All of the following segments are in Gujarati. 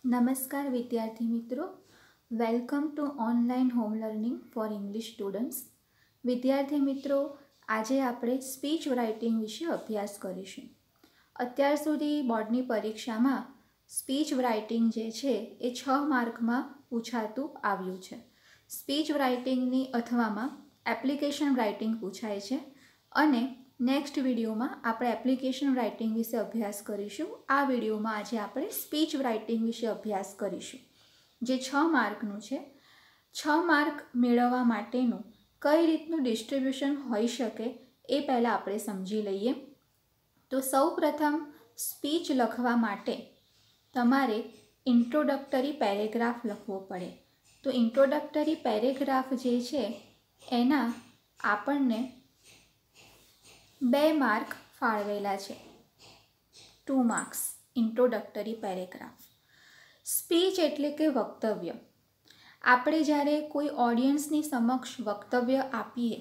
નમસ્કાર વિદ્યાર્થી મિત્રો, welcome to online home learning four English students. વિદ્યાર્થી મિત્રો, આજે આપણે સ્પીચ રાઇટિંગ વિશે અભ્યાસ કરીશું. અત્યાર સુધી બોર્ડની પરીક્ષામાં સ્પીચ રાઇટિંગ જે છે એ 6 માર્કમાં પૂછાતું આવ્યું છે. સ્પીચ રાઇટિંગની અથવામાં એપ્લિકેશન રાઇટિંગ પૂછાય છે અને નેક્સ્ટ વિડીયોમાં આપણે એપ્લિકેશન રાઇટિંગ વિશે અભ્યાસ કરીશું. આ વિડીયોમાં આજે આપણે સ્પીચ રાઇટિંગ વિશે અભ્યાસ કરીશું, જે 6 માર્કનું છે. 6 માર્ક મેળવવા માટેનું કઈ રીતનું ડિસ્ટ્રીબ્યુશન હોઈ શકે એ પહેલાં આપણે સમજી લઈએ. તો સૌ પ્રથમ સ્પીચ લખવા માટે તમારે ઇન્ટ્રોડક્ટરી પેરેગ્રાફ લખવો પડે. તો ઇન્ટ્રોડક્ટરી પેરેગ્રાફ જે છે એના આપણને 2 માર્ક ફાળવેલા છે. 2 માર્ક્સ ઇન્ટ્રોડક્ટરી પેરેગ્રાફ. સ્પીચ એટલે કે વક્તવ્ય. આપણે જ્યારે કોઈ ઓડિયન્સની સમક્ષ વક્તવ્ય આપીએ,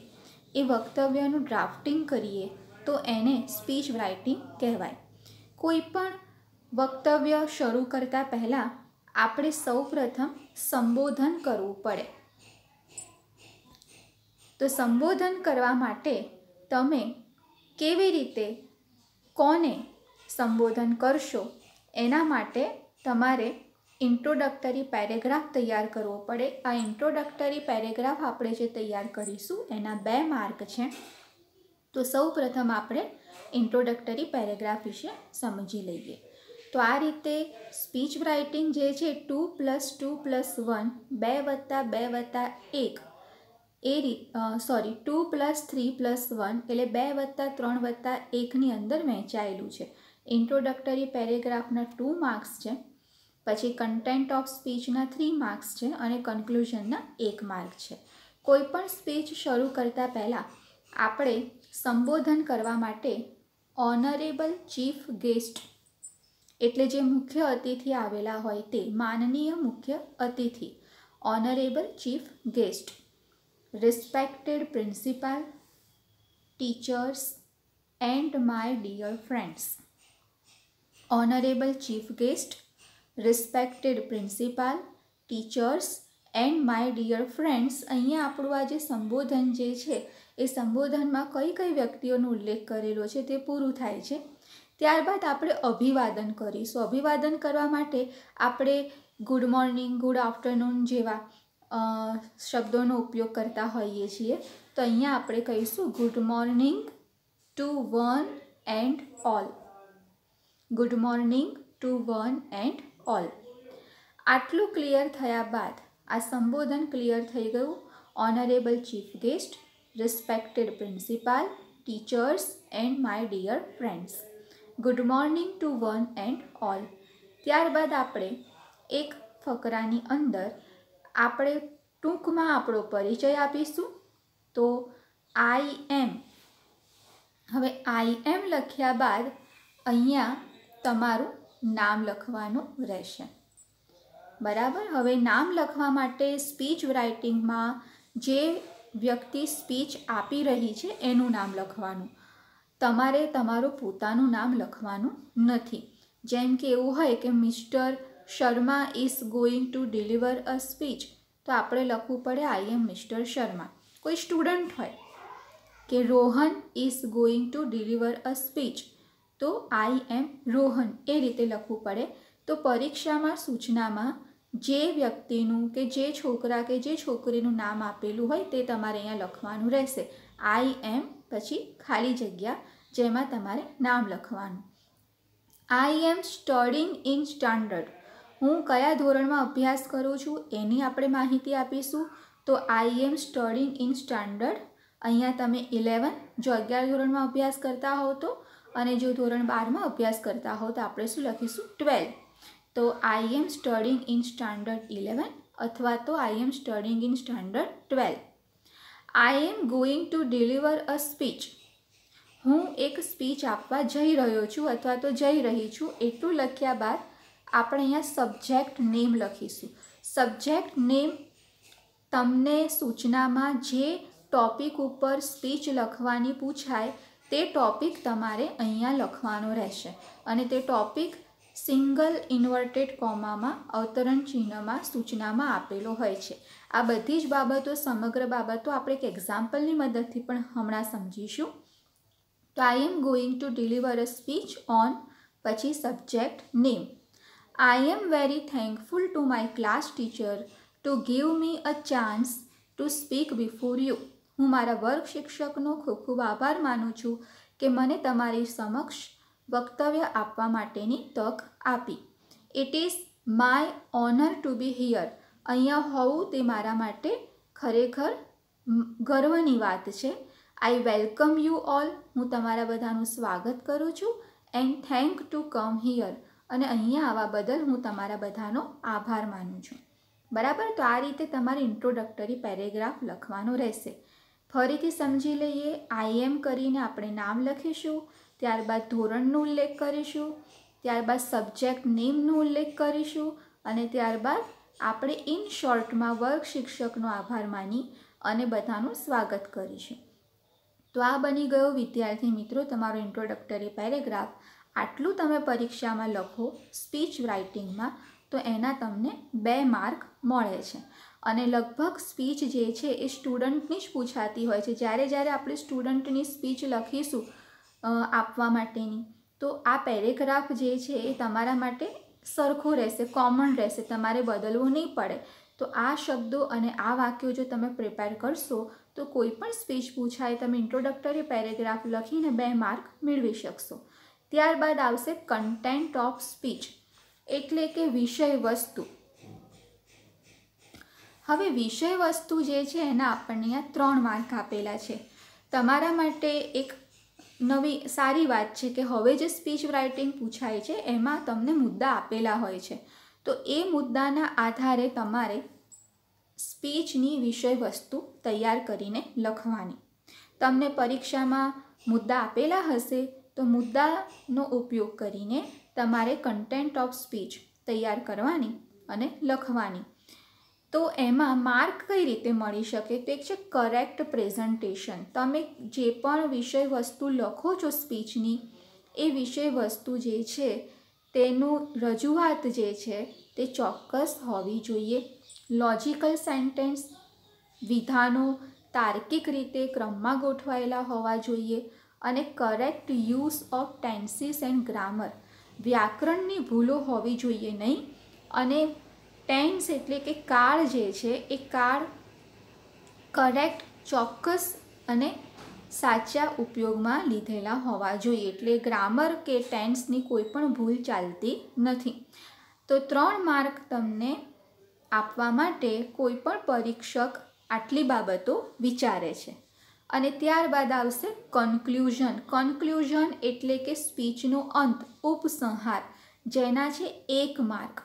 એ વક્તવ્યનું ડ્રાફ્ટિંગ કરીએ તો એને સ્પીચ રાઇટિંગ કહેવાય. કોઈ પણ વક્તવ્ય શરૂ કરતાં પહેલાં આપણે સૌ પ્રથમ સંબોધન કરવું પડે. તો સંબોધન કરવા માટે તમે કેવી રીતે કોને સંબોધન કરશો એના માટે તમારે ઇન્ટ્રોડક્ટરી પેરેગ્રાફ તૈયાર કરવો પડે. આ ઇન્ટ્રોડક્ટરી પેરેગ્રાફ આપણે જે તૈયાર કરીશું એના 2 માર્ક છે. તો સૌ પ્રથમ આપણે ઇન્ટ્રોડક્ટરી પેરેગ્રાફ વિશે સમજી લઈએ. તો આ રીતે સ્પીચ રાઇટિંગ જે છે 2+2+1 2+2+1 એ 2+3+1 એટલે 2+3+1ની અંદર વહેંચાયેલું છે. ઇન્ટ્રોડક્ટરી પેરેગ્રાફના 2 માર્ક્સ છે, પછી કન્ટેન્ટ ઓફ સ્પીચના 3 માર્ક્સ છે અને કન્ક્લુઝનના 1 માર્ક છે. કોઈ પણ સ્પીચ શરૂ કરતાં પહેલાં આપણે સંબોધન કરવા માટે ઓનરેબલ ચીફ ગેસ્ટ એટલે જે મુખ્ય અતિથિ આવેલા હોય તે માનનીય મુખ્ય અતિથિ, honourable chief guest, respected principal, teachers and my dear friends. Honourable chief guest, respected principal, teachers and my dear friends. અહીંયા આપણું આ જે સંબોધન જે છે એ સંબોધનમાં કઈ કઈ વ્યક્તિઓનો ઉલ્લેખ કરેલો છે તે પૂરું થાય છે. ત્યારબાદ આપણે અભિવાદન કરીશું. અભિવાદન કરવા માટે આપણે ગુડ મોર્નિંગ, ગુડ આફ્ટરનૂન જેવા શબ્દોનો ઉપયોગ કરતા હોઈએ છીએ. તો અહીંયા આપણે કહીશું good morning to one and all. Good morning to one and all. આટલું ક્લિયર થયા બાદ આ સંબોધન ક્લિયર થઈ ગયું. Honourable chief guest, respected principal, teachers and my dear friends. Good morning to one and all. ત્યારબાદ આપણે એક ફકરાની અંદર આપણે ટૂંકમાં આપણો પરિચય આપીશું. તો આઈ એમ. હવે આઈ એમ લખ્યા બાદ અહીંયા તમારું નામ લખવાનું રહેશે. બરાબર. હવે નામ લખવા માટે સ્પીચ રાઇટિંગમાં જે વ્યક્તિ સ્પીચ આપી રહી છે એનું નામ લખવાનું. તમારે તમારું પોતાનું નામ લખવાનું નથી. જેમ કે એવું હોય કે mister Sharma is going to deliver a speech, તો આપણે લખવું પડે આઈ એમ મિસ્ટર શર્મા. કોઈ સ્ટુડન્ટ હોય કે Rohan is going to deliver a speech, તો આઈ એમ રોહન એ રીતે લખવું પડે. તો પરીક્ષામાં સૂચનામાં જે વ્યક્તિનું કે જે છોકરા કે જે છોકરીનું નામ આપેલું હોય તે તમારે અહીંયા લખવાનું રહેશે. આઈ એમ પછી ખાલી જગ્યા જેમાં તમારે નામ લખવાનું. I am studying in standard. હું કયા ધોરણમાં અભ્યાસ કરું છું એની આપણે માહિતી આપીશું. તો I am studying in standard. અહીંયા તમે 11, જો 11 ધોરણમાં અભ્યાસ કરતા હોવ તો, અને જો ધોરણ 12માં અભ્યાસ કરતા હોવ તો આપણે શું લખીશું 12. તો I am studying in standard 11 અથવા તો I am studying in standard 12. I am going to deliver a speech. હું એક સ્પીચ આપવા જઈ રહ્યો છું અથવા તો જઈ રહી છું એટલું લખ્યા બાદ આપણે અહીંયા સબ્જેક્ટ નેમ લખીશું. સબ્જેક્ટ નેમ તમને સૂચનામાં જે ટોપિક ઉપર સ્પીચ લખવાની પૂછાય તે ટોપિક તમારે અહીંયા લખવાનો રહેશે. અને તે ટોપિક સિંગલ ઇન્વર્ટેડ કોમામાં અવતરણ ચિહ્નમાં સૂચનામાં આપેલો હોય છે. આ બધી જ બાબતો, સમગ્ર બાબતો આપણે એક એક્ઝામ્પલની મદદથી પણ હમણાં સમજીશું. તો I am going to deliver a speech on, પછી subject name. I am very thankful to my class teacher to give me a chance to speak before you. હું મારા વર્ગ શિક્ષકનો ખૂબ ખૂબ આભાર માનું છું કે મને તમારી સમક્ષ વક્તવ્ય આપવા માટેની તક આપી. It is my honour to be here. અહીંયા હોવું તે મારા માટે ખરેખર ગર્વની વાત છે. I welcome you all. હું તમારા બધાનું સ્વાગત કરું છું. And thank to come here. અને અહીંયા આવવા બદલ હું તમારા બધાનો આભાર માનું છું. બરાબર. તો આ રીતે તમારે ઇન્ટ્રોડક્ટરી પેરેગ્રાફ લખવાનો રહેશે. ફરીથી સમજી લઈએ. આઈ એમ કરીને આપણે નામ લખીશું, ત્યારબાદ ધોરણનો ઉલ્લેખ કરીશું, ત્યારબાદ સબ્જેક્ટ નેમનો ઉલ્લેખ કરીશું અને ત્યારબાદ આપણે ઇન શોર્ટમાં વર્ગ શિક્ષકનો આભાર માની અને બધાનું સ્વાગત કરીશું. તો આ બની ગયો વિદ્યાર્થી મિત્રો તમારો ઇન્ટ્રોડક્ટરી પેરેગ્રાફ. આટલું તમે પરીક્ષામાં લખો સ્પીચ રાઇટિંગમાં તો એના તમને 2 માર્ક મળે છે. અને લગભગ સ્પીચ જે છે એ સ્ટુડન્ટની જ પૂછાતી હોય છે. જ્યારે આપણે સ્ટુડન્ટની સ્પીચ લખીશું આપવા માટેની, તો આ પેરેગ્રાફ જે છે એ તમારા માટે સરખો રહેશે, કોમન રહેશે, તમારે બદલવું નહીં પડે. તો આ શબ્દો અને આ વાક્યો જો તમે પ્રિપેર કરશો તો કોઈ પણ સ્પીચ પૂછાય તમે ઇન્ટ્રોડક્ટરી પેરેગ્રાફ લખીને 2 માર્ક મેળવી શકશો. ત્યારબાદ આવશે કન્ટેન્ટ ઓફ સ્પીચ, એટલે કે વિષય વસ્તુ. હવે વિષય વસ્તુ જે છે એના આપણને અહીંયા 3 માર્ક આપેલા છે. તમારા માટે એક નવી સારી વાત છે કે હવે જે સ્પીચ રાઇટિંગ પૂછાય છે એમાં તમને મુદ્દા આપેલા હોય છે. તો એ મુદ્દાના આધારે તમારે સ્પીચની વિષય વસ્તુ તૈયાર કરીને લખવાની. તમને પરીક્ષામાં મુદ્દા આપેલા હશે તો મુદ્દાનો ઉપયોગ કરીને તમારે કન્ટેન્ટ ઓફ સ્પીચ તૈયાર કરવાની અને લખવાની. તો એમાં માર્ક કઈ રીતે મળી શકે? તો એક છે કરેક્ટ પ્રેઝન્ટેશન. તમે જે પણ વિષય વસ્તુ લખો છો સ્પીચની, એ વિષય વસ્તુ જે છે તેનું રજૂઆત જે છે તે ચોક્કસ હોવી જોઈએ. લોજિકલ સેન્ટેન્સ, વિધાનો તાર્કિક રીતે ક્રમમાં ગોઠવાયેલા હોવા જોઈએ અને correct use of tenses and grammar. વ્યાકરણની ભૂલો હોવી જોઈએ નહીં. અને ટેન્સ એટલે કે કાળ જે છે એ કાળ કરેક્ટ, ચોક્કસ અને સાચા ઉપયોગમાં લીધેલા હોવા જોઈએ. એટલે ગ્રામર કે ટેન્સની કોઈ પણ ભૂલ ચાલતી નથી. તો 3 માર્ક તમને આપવા માટે કોઈ પણ પરીક્ષક આટલી બાબતો વિચારે છે. અને ત્યારબાદ આવશે કન્ક્લુઝન. કન્ક્લુઝન એટલે કે સ્પીચનો અંત, ઉપસંહાર, જેના છે 1 માર્ક.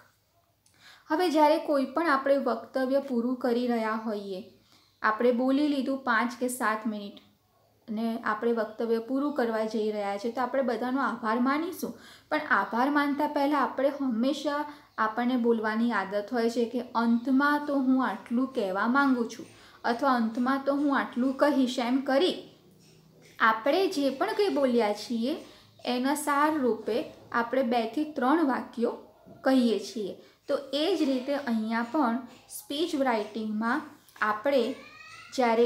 હવે જ્યારે કોઈ પણ આપણે વક્તવ્ય પૂરું કરી રહ્યા હોઈએ, આપણે બોલી લીધું 5 કે 7 મિનિટ અને આપણે વક્તવ્ય પૂરું કરવા જઈ રહ્યા છીએ, તો આપણે બધાનો આભાર માનીશું. પણ આભાર માનતા પહેલાં આપણે હંમેશા આપણને બોલવાની આદત હોય છે કે અંતમાં તો હું આટલું કહેવા માગું છું અથવા અંતમાં તો હું આટલું કહીશ. એમ કરી આપણે જે પણ કંઈ બોલ્યા છીએ એના સાર રૂપે આપણે 2 થી 3 વાક્યો કહીએ છીએ. તો એ જ રીતે અહીંયા પણ સ્પીચ રાઇટિંગમાં આપણે જ્યારે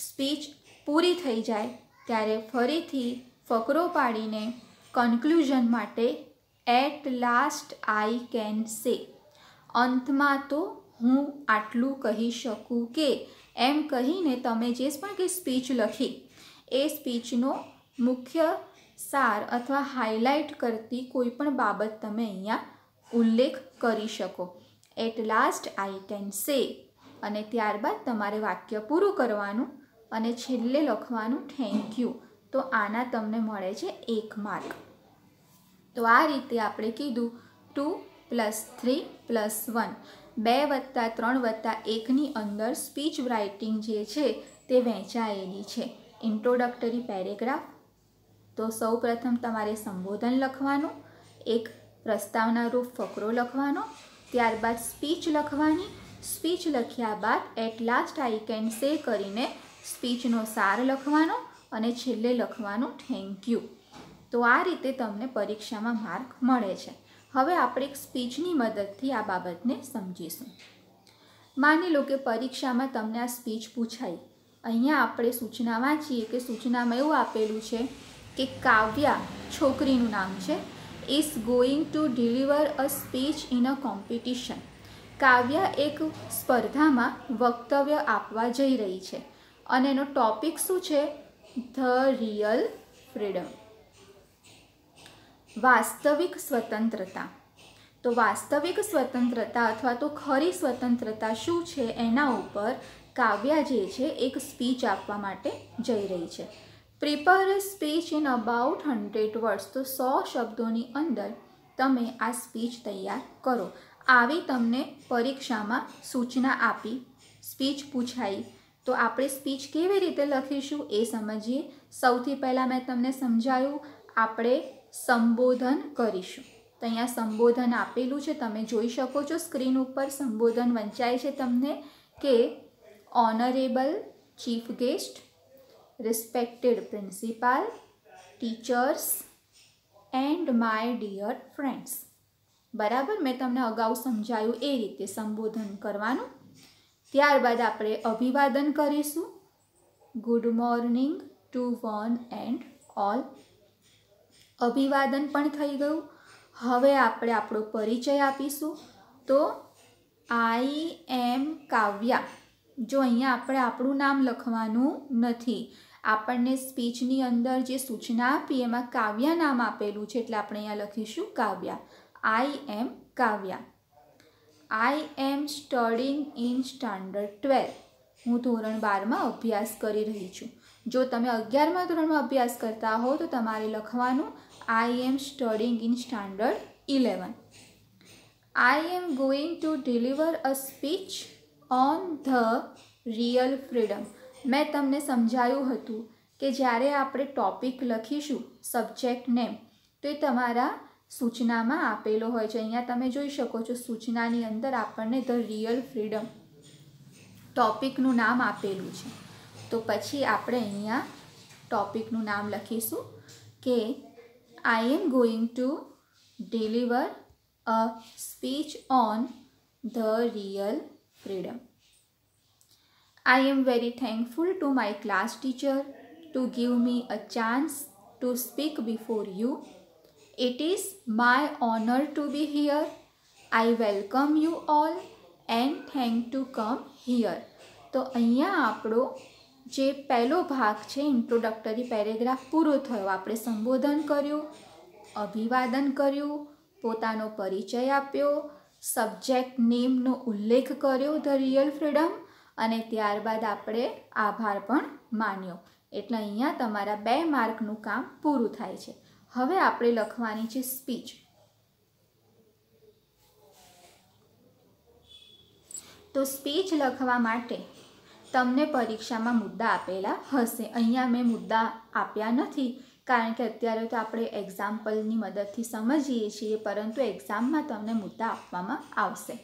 સ્પીચ પૂરી થઈ જાય ત્યારે ફરીથી ફકરો પાડીને કન્ક્લુઝન માટે એટ લાસ્ટ આઈ કેન સે, અંતમાં તો હું આટલું કહી શકું કે, એમ કહીને તમે જે પણ કંઈ સ્પીચ લખી એ સ્પીચનો મુખ્ય સાર અથવા હાઇલાઇટ કરતી કોઈ પણ બાબત તમે અહીંયા ઉલ્લેખ કરી શકો. એટ લાસ્ટ આઈ કેન સે અને ત્યારબાદ તમારે વાક્ય પૂરું કરવાનું અને છેલ્લે લખવાનું થેન્ક યુ. તો આના તમને મળે છે 1 માર્ક. તો આ રીતે આપણે કીધું 2 + 3 + 1, 2 + 3 + 1ની અંદર સ્પીચ રાઇટિંગ જે છે તે વહેંચાયેલી છે. Introductory paragraph. તો સૌપ્રથમ તમારે સંબોધન લખવાનું, એક પ્રસ્તાવના રૂપ ફકરો લખવાનો, ત્યારબાદ સ્પીચ લખવાની. સ્પીચ લખ્યા બાદ at last I can say કરીને સ્પીચનો સાર લખવાનો અને છેલ્લે લખવાનું થેન્ક યુ. તો આ રીતે તમને પરીક્ષામાં માર્ક મળે છે. હવે આપણે એક સ્પીચની મદદથી આ બાબતને સમજીશું. માની લો કે પરીક્ષામાં તમને આ સ્પીચ પૂછાઈ. અહીંયા આપણે સૂચના વાંચીએ કે સૂચનામાં એવું આપેલું છે કે કાવ્યા, છોકરીનું નામ છે, is going to deliver a speech in a competition. Kavya એક સ્પર્ધામાં વક્તવ્ય આપવા જઈ રહી છે અને એનો ટોપિક શું છે? ધ રિયલ ફ્રીડમ, વાસ્તવિક સ્વતંત્રતા. તો વાસ્તવિક સ્વતંત્રતા અથવા તો ખરી સ્વતંત્રતા શું છે એના ઉપર કાવ્યા જે છે એક સ્પીચ આપવા માટે જઈ રહી છે. Prepare a speech in about 100 words. તો 100 શબ્દોની અંદર તમે આ સ્પીચ તૈયાર કરો. આવી તમને પરીક્ષામાં સૂચના આપી, સ્પીચ પૂછાઈ, તો આપણે સ્પીચ કેવી રીતે લખીશું એ સમજીએ. સૌથી પહેલાં મેં તમને સમજાવ્યું, આપણે સંબોધન કરીશું. તો અહીંયા સંબોધન આપેલું છે, તમે જોઈ શકો છો સ્ક્રીન ઉપર. સંબોધન વંચાય છે તમને કે honourable chief guest, respected principal, teachers and my dear friends. બરાબર, મેં તમને અગાઉ સમજાયું એ રીતે સંબોધન કરવાનું. ત્યારબાદ આપણે અભિવાદન કરીશું. Good morning to one and all. અભિવાદન પણ થઈ ગયું. હવે આપણે આપણો પરિચય આપીશું. તો આઈ એમ કાવ્યા. જો અહીંયા આપણે આપણું નામ લખવાનું નથી. આપણને સ્પીચની અંદર જે સૂચના આપી એમાં કાવ્યા નામ આપેલું છે, એટલે આપણે અહીંયા લખીશું કાવ્યા. આઈ એમ કાવ્યા. આઈ એમ સ્ટડીંગ ઇન સ્ટાન્ડર્ડ 12. હું ધોરણ 12માં અભ્યાસ કરી રહી છું. જો તમે 11મા ધોરણમાં અભ્યાસ કરતા હો તો તમારે લખવાનું I am studying in standard 11. I am going to deliver a speech on the real freedom. મેં તમને સમજાયું હતું કે જ્યારે આપણે ટોપિક લખીશું, સબ્જેક્ટ નેમ, તો એ તમારા સૂચનામાં આપેલો હોય છે. અહીંયા તમે જોઈ શકો છો સૂચનાની અંદર આપણને ધ રિયલ ફ્રીડમ ટોપિકનું નામ આપેલું છે. તો પછી આપણે અહીંયા ટોપિકનું નામ લખીશું કે I am going to deliver a speech on the real freedom. I am very thankful to my class teacher to give me a chance to speak before you. It is my honor to be here. I welcome you all and thank to come here. તો અહીંયા આપણો જે પહેલો ભાગ છે ઇન્ટ્રોડક્ટરી પેરેગ્રાફ પૂરો થયો. આપણે સંબોધન કર્યું, અભિવાદન કર્યું, પોતાનો પરિચય આપ્યો, સબ્જેક્ટ નેમનો ઉલ્લેખ કર્યો ધ રિયલ ફ્રીડમ, અને ત્યારબાદ આપણે આભાર પણ માન્યો. એટલે અહીંયા તમારા 2 માર્કનું કામ પૂરું થાય છે. હવે આપણે લખવાની છે સ્પીચ. તો સ્પીચ લખવા માટે તમને પરીક્ષામાં મુદ્દા આપેલા હશે. અહીંયા મેં મુદ્દા આપ્યા નથી, કારણ કે અત્યારે તો આપણે એક્ઝામ્પલની મદદથી સમજીએ છીએ, પરંતુ એક્ઝામમાં તમને મુદ્દા આપવામાં આવશે.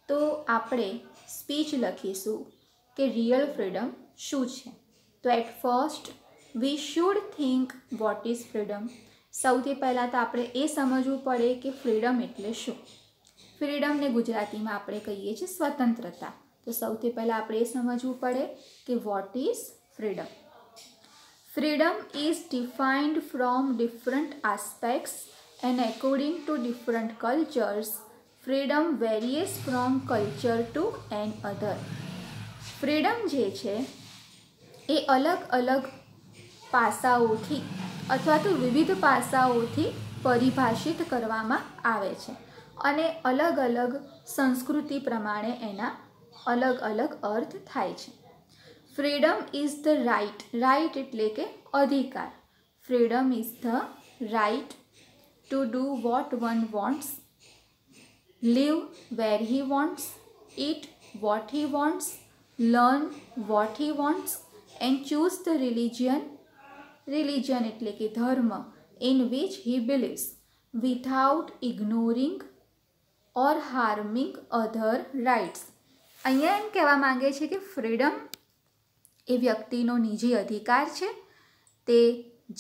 તો આપણે સ્પીચ લખીશું કે રિયલ ફ્રીડમ શું છે. તો at first we should think what is freedom. સૌથી પહેલાં તો આપણે એ સમજવું પડે કે ફ્રીડમ એટલે શું. ફ્રીડમને ગુજરાતીમાં આપણે કહીએ છીએ સ્વતંત્રતા. તો સૌથી પહેલાં આપણે એ સમજવું પડે કે what is freedom. Freedom is defined from different aspects and according to different cultures. Freedom varies from culture to another. Freedom જે છે એ અલગ અલગ પાસાઓથી અથવા તો વિવિધ પાસાઓથી પરિભાષિત કરવામાં આવે છે અને અલગ અલગ સંસ્કૃતિ પ્રમાણે એના અલગ અલગ અર્થ થાય છે. Freedom is the right. Right એટલે કે અધિકાર. Freedom is the right to do what one wants, live where he wants, eat what he wants, learn what he wants and choose the religion એટલે કે ધર્મ in which he believes without ignoring or harming other rights. અહીંયા એમ કહેવા માંગે છે કે ફ્રીડમ એ વ્યક્તિનો નિજી અધિકાર છે. તે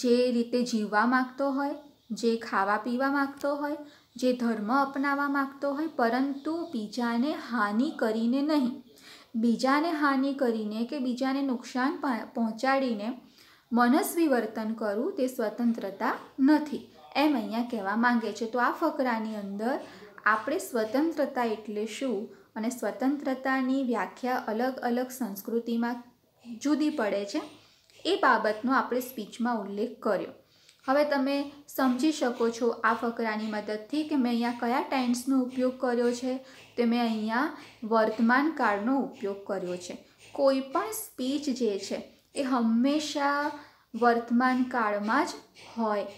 જે રીતે જીવવા માગતો હોય, જે ખાવા પીવા માગતો હોય, જે ધર્મ અપનાવવા માગતો હોય પરંતુ બીજાને હાનિ કરીને નહીં, બીજાને હાનિ કરીને કે બીજાને નુકસાન પહોંચાડીને મનસ્વી વર્તન કરવું તે સ્વતંત્રતા નથી, એમ અહીંયા કહેવા માંગે છે. તો આ ફકરાની અંદર આપણે સ્વતંત્રતા એટલે શું અને સ્વતંત્રતાની વ્યાખ્યા અલગ અલગ સંસ્કૃતિમાં જુદી પડે છે એ બાબતનો આપણે સ્પીચમાં ઉલ્લેખ કર્યો. હવે તમે સમજી શકો છો આ ફકરાની મદદથી કે મેં અહીંયા કયા ટેન્સનો ઉપયોગ કર્યો છે. તો મેં અહીંયા વર્તમાન કાળનો ઉપયોગ કર્યો છે. કોઈ પણ સ્પીચ જે છે એ હંમેશા વર્તમાન કાળમાં જ હોય.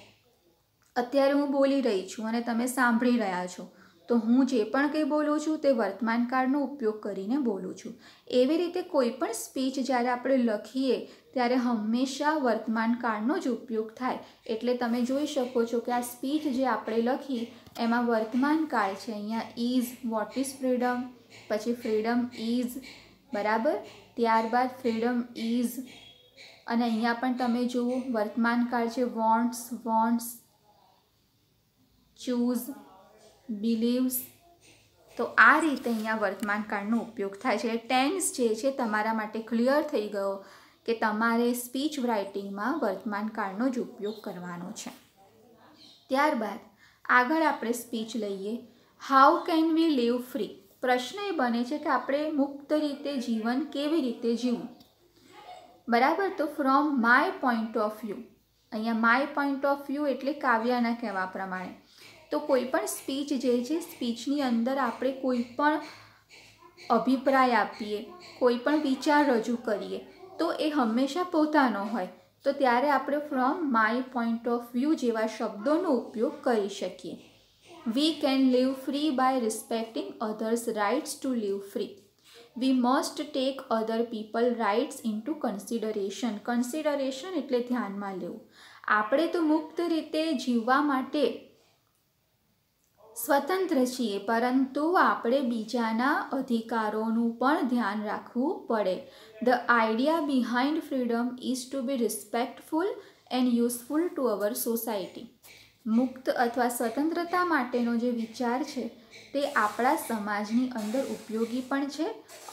અત્યારે હું બોલી રહી છું અને તમે સાંભળી રહ્યા છો, તો હું જે પણ કંઈ બોલું છું તે વર્તમાન કાળનો ઉપયોગ કરીને બોલું છું. એવી રીતે કોઈ પણ સ્પીચ જ્યારે આપણે લખીએ ત્યારે હંમેશા વર્તમાન કાળનો જ ઉપયોગ થાય. એટલે તમે જોઈ શકો છો કે આ સ્પીચ જે આપણે લખી એમાં વર્તમાન કાળ છે. અહીંયા ઇઝ, વોટ ઇઝ ફ્રીડમ, પછી ફ્રીડમ ઇઝ, બરાબર, ત્યારબાદ ફ્રીડમ ઇઝ, અને અહીંયા પણ તમે જુઓ વર્તમાન કાળ છે વોન્ટ્સ, ચૂઝ, બિલીવ્સ. તો આ રીતે અહીંયા વર્તમાન કાળનો ઉપયોગ થાય છે. ટેન્સ જે છે તમારા માટે ક્લિયર થઈ ગયો કે તમારે સ્પીચ રાઇટિંગમાં વર્તમાન કાળનો જ ઉપયોગ કરવાનો છે. ત્યારબાદ આગળ આપણે સ્પીચ લઈએ. How can we live free. પ્રશ્ન એ બને છે કે આપણે મુક્ત રીતે જીવન કેવી રીતે જીવવું, બરાબર. તો from my point of view, અહીંયા માય પોઈન્ટ ઓફ વ્યૂ એટલે કાવ્યના કહેવા પ્રમાણે. તો કોઈ પણ સ્પીચ જે છે સ્પીચની અંદર આપણે કોઈ પણ અભિપ્રાય આપીએ, કોઈ પણ વિચાર રજૂ કરીએ તો એ હંમેશા પોતાનો હોય. તો ત્યારે આપણે from my point of view જેવા શબ્દોનો ઉપયોગ કરી શકીએ. We can live free by respecting others rights to live free. We must take other people rights into consideration. Consideration એટલે ધ્યાનમાં લેવું. આપણે તો મુક્ત રીતે જીવવા માટે સ્વતંત્ર છીએ, પરંતુ આપણે બીજાના અધિકારોનું પણ ધ્યાન રાખવું પડે. The idea behind freedom is to be respectful and useful to our society. મુક્ત અથવા સ્વતંત્રતા માટેનો જે વિચાર છે તે આપણા સમાજની અંદર ઉપયોગી પણ છે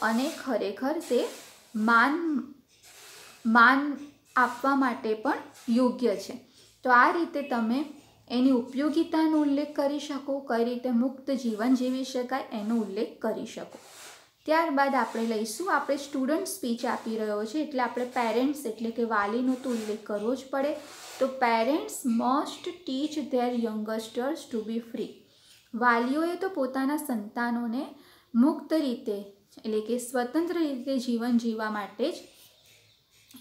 અને ખરેખર તે માન આપવા માટે પણ યોગ્ય છે. તો આ રીતે તમે એની ઉપયોગિતાનો ઉલ્લેખ કરી શકો, કઈ રીતે મુક્ત જીવન જીવી શકાય એનો ઉલ્લેખ કરી શકો. ત્યારબાદ આપણે લઈશું, આપણે સ્ટુડન્ટ સ્પીચ આપી રહ્યો છે એટલે આપણે પેરેન્ટ્સ એટલે કે વાલીનો તો ઉલ્લેખ કરવો જ પડે. તો parents must teach their youngsters to be free. વાલીઓએ તો પોતાના સંતાનોને મુક્ત રીતે એટલે કે સ્વતંત્ર રીતે જીવન જીવવા માટે જ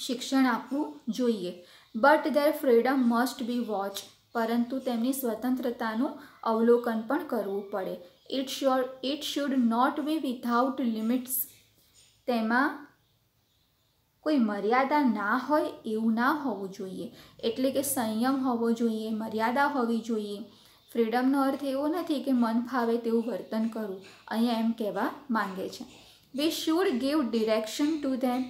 શિક્ષણ આપવું જોઈએ. But their freedom must be watch. પરંતુ તેમની સ્વતંત્રતાનું અવલોકન પણ કરવું પડે. It should not be without limits. તેમાં કોઈ મર્યાદા ના હોય એવું ના હોવું જોઈએ. એટલે કે સંયમ હોવો જોઈએ, મર્યાદા હોવી જોઈએ. ફ્રીડમનો અર્થ એવો નથી કે મન ફાવે તેવું વર્તન કરવું, અહીંયા એમ કહેવા માંગે છે. We should give direction to them.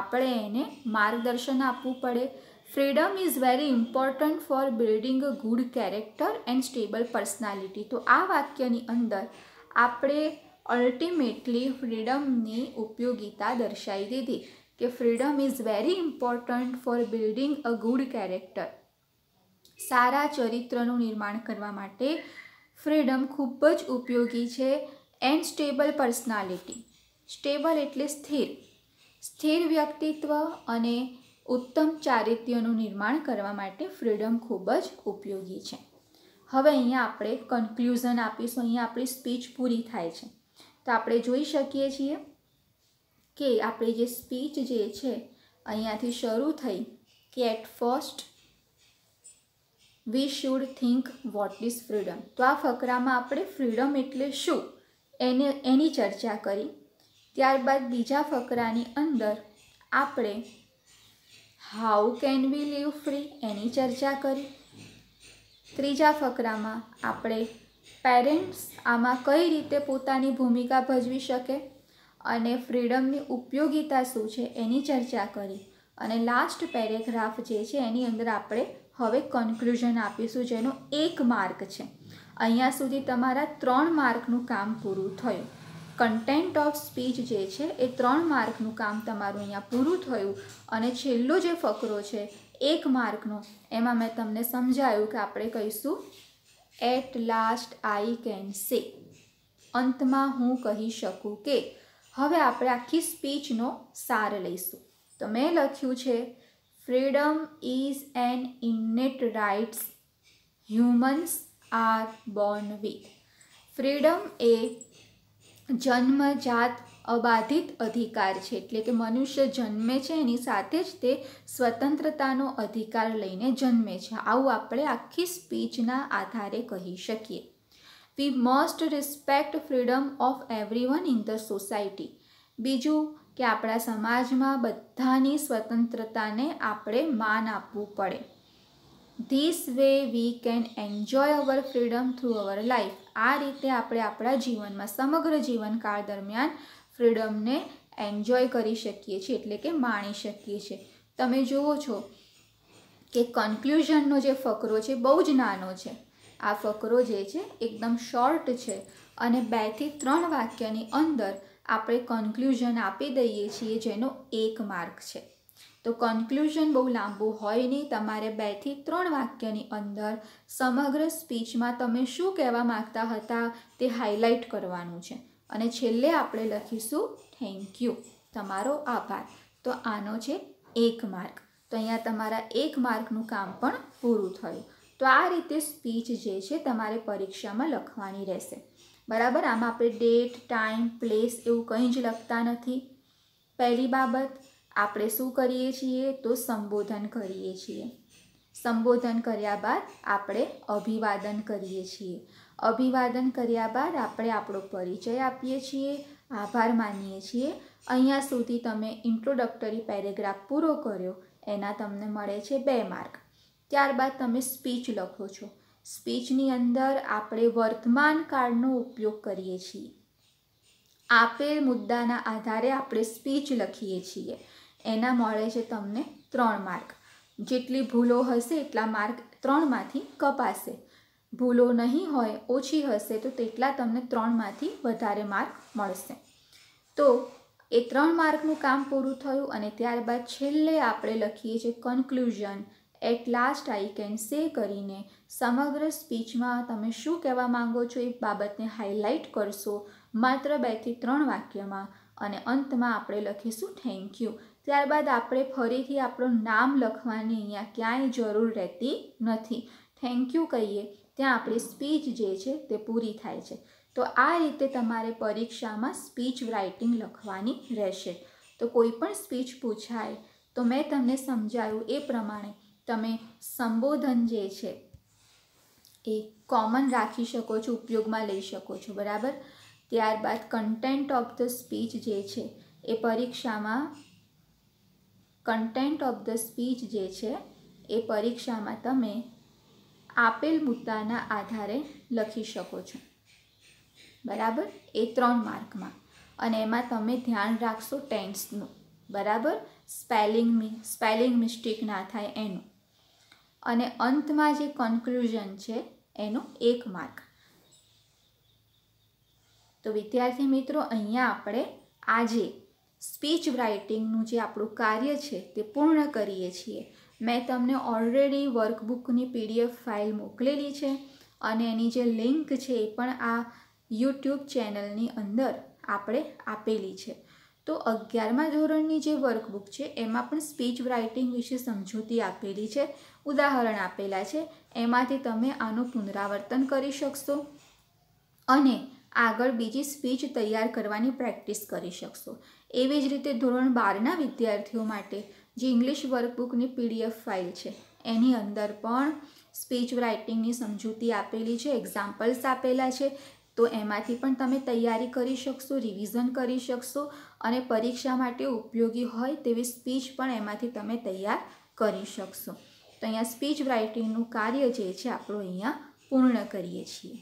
આપણે એને માર્ગદર્શન આપવું પડે. Freedom is very important for building a good character and stable personality. તો આ વાક્યની અંદર આપણે અલ્ટિમેટલી ફ્રીડમની ઉપયોગિતા દર્શાવી દીધી કે freedom is very important for building a good character. સારા ચરિત્રનું નિર્માણ કરવા માટે ફ્રીડમ ખૂબ જ ઉપયોગી છે. And stable personality. સ્ટેબલ એટલે સ્થિર. સ્થિર વ્યક્તિત્વ અને ઉત્તમ ચારિત્ર્યનું નિર્માણ કરવા માટે ફ્રીડમ ખૂબ જ ઉપયોગી છે. હવે અહીંયા આપણે કન્ક્લુઝન આપીશું. અહીંયા આપણી સ્પીચ પૂરી થાય છે. તો આપણે જોઈ શકીએ છીએ કે આપણી જે સ્પીચ જે છે અહીંયાથી શરૂ થઈ કે at first we should think what is freedom. તો આ ફકરામાં આપણે ફ્રીડમ એટલે શું એની ચર્ચા કરી. ત્યારબાદ બીજા ફકરાની અંદર આપણે how can we live free એની ચર્ચા કરી. ત્રીજા ફકરામાં આપણે પેરેન્ટ્સ આમાં કઈ રીતે પોતાની ભૂમિકા ભજવી શકે અને ફ્રીડમની ઉપયોગિતા શું છે એની ચર્ચા કરી. અને લાસ્ટ પેરેગ્રાફ જે છે એની અંદર આપણે હવે કન્ક્લુઝન આપીશું જેનો 1 માર્ક છે. અહીંયા સુધી તમારા 3 માર્કનું કામ પૂરું થયું. કન્ટેન્ટ ઓફ સ્પીચ જે છે એ 3 માર્કનું કામ તમારું અહીંયા પૂરું થયું. અને છેલ્લો જે ફકરો છે 1 માર્કનો, એમાં મેં તમને સમજાયું કે આપણે કહીશું એટ લાસ્ટ આઈ કેન સે, અંતમાં હું કહી શકું કે. હવે આપણે આખી સ્પીચનો સાર લઈશું. તો મેં લખ્યું છે freedom is an innate rights humans are born with. ફ્રીડમ એ જન્મજાત અબાધિત અધિકાર છે, એટલે કે મનુષ્ય જન્મે છે એની સાથે જ તે સ્વતંત્રતાનો અધિકાર લઈને જન્મે છે. આવું આપણે આખી સ્પીચના આધારે કહી શકીએ. We must respect freedom of everyone in the society. બીજું કે આપણા સમાજમાં બધાની સ્વતંત્રતાને આપણે માન આપવું પડે. This way we can enjoy our freedom through our life. આ રીતે આપણે આપણા જીવનમાં સમગ્ર જીવનકાળ દરમિયાન ફ્રીડમને એન્જોય કરી શકીએ છીએ, એટલે કે માણી શકીએ છીએ. તમે જુઓ છો કે કન્ક્લુઝનનો જે ફકરો છે બહુ જ નાનો છે. આ ફકરો જે છે એકદમ શોર્ટ છે અને 2 થી 3 વાક્યની અંદર આપણે કન્ક્લુઝન આપી દઈએ છીએ, જેનો 1 માર્ક છે. તો કન્ક્લુઝન બહુ લાંબુ હોય નહીં. તમારે 2 થી 3 વાક્યની અંદર સમગ્ર સ્પીચમાં તમે શું કહેવા માગતા હતા તે હાઇલાઇટ કરવાનું છે. અને છેલ્લે આપણે લખીશું થેન્ક યુ, તમારો આભાર. તો આનો છે 1 માર્ક. તો અહીંયા તમારા 1 માર્કનું કામ પણ પૂરું થયું. તો આ રીતે સ્પીચ જે છે તમારે પરીક્ષામાં લખવાની રહેશે. બરાબર. આમાં આપણે ડેટ, ટાઈમ, પ્લેસ એવું કંઈ જ લખતા નથી. પહેલી બાબત, આપણે શું કરીએ છીએ તો સંબોધન કરીએ છીએ. સંબોધન કર્યા બાદ આપણે અભિવાદન કરીએ છીએ. અભિવાદન કર્યા બાદ આપણે આપણો પરિચય આપીએ છીએ, આભાર માનીએ છીએ. અહીંયા સુધી તમે ઇન્ટ્રોડક્ટરી પેરેગ્રાફ પૂરો કર્યો, એના તમને મળે છે 2 માર્ક. ત્યારબાદ તમે સ્પીચ લખો છો. સ્પીચની અંદર આપણે વર્તમાન કાળનો ઉપયોગ કરીએ છીએ. આપેલ મુદ્દાના આધારે આપણે સ્પીચ લખીએ છીએ. એના મળે છે તમને 3 માર્ક. જેટલી ભૂલો હશે એટલા માર્ક 3માંથી કપાશે. ભૂલો નહીં હોય, ઓછી હશે તો તેટલા તમને 3માંથી વધારે માર્ક મળશે. તો એ 3 માર્કનું કામ પૂરું થયું. અને ત્યારબાદ છેલ્લે આપણે લખીએ છીએ conclusion, at last I can say કરીને સમગ્ર સ્પીચમાં તમે શું કહેવા માંગો છો એ બાબતને હાઇલાઇટ કરશો માત્ર 2 થી 3 વાક્યમાં. અને અંતમાં આપણે લખીશું થેન્ક યુ. ત્યારબાદ આપણે ફરીથી આપણું નામ લખવાની અહીંયા ક્યાંય જરૂર રહેતી નથી. થેન્ક યુ કહીએ ત્યાં આપણી સ્પીચ જે છે તે પૂરી થાય છે. તો આ રીતે તમારે પરીક્ષામાં સ્પીચ રાઇટિંગ લખવાની રહેશે. તો કોઈ પણ સ્પીચ પૂછાય તો મેં તમને સમજાવ્યું એ પ્રમાણે તમે સંબોધન જે છે એ કોમન રાખી શકો છો, ઉપયોગમાં લઈ શકો છો. બરાબર. ત્યારબાદ કન્ટેન્ટ ઓફ ધ સ્પીચ જે છે એ પરીક્ષામાં તમે આપેલ મુદ્દાના આધારે લખી શકો છો. બરાબર. એ 3 માર્કમાં. અને એમાં તમે ધ્યાન રાખશો ટેન્સનું. બરાબર. સ્પેલિંગ મિસ્ટેક ના થાય એનું. અને અંતમાં જે કન્ક્લુઝન છે એનો 1 માર્ક. તો વિદ્યાર્થી મિત્રો, અહીંયા આપણે આજે સ્પીચ રાઇટિંગનું જે આપણું કાર્ય છે તે પૂર્ણ કરીએ છીએ. મેં તમને ઓલરેડી વર્કબુકની PDF ફાઇલ મોકલેલી છે અને એની જે લિંક છે એ પણ આ YouTube ચેનલની અંદર આપણે આપેલી છે. તો 11મા ધોરણની જે વર્કબુક છે એમાં પણ સ્પીચ રાઇટિંગ વિશે સમજૂતી આપેલી છે, ઉદાહરણ આપેલા છે. એમાંથી તમે આનું પુનરાવર્તન કરી શકશો અને આગળ બીજી સ્પીચ તૈયાર કરવાની પ્રેક્ટિસ કરી શકશો. એવી જ રીતે ધોરણ 12ના વિદ્યાર્થીઓ માટે જે ઇંગ્લિશ વર્કબુકની PDF ફાઇલ છે એની અંદર પણ સ્પીચ રાઇટિંગની સમજૂતી આપેલી છે, એક્ઝામ્પલ્સ આપેલા છે. તો એમાંથી પણ તમે તૈયારી કરી શકશો, રિવિઝન કરી શકશો અને પરીક્ષા માટે ઉપયોગી હોય તેવી સ્પીચ પણ એમાંથી તમે તૈયાર કરી શકશો. તો અહીંયા સ્પીચ રાઇટિંગનું કાર્ય જે છે આપણું અહીંયા પૂર્ણ કરીએ છીએ.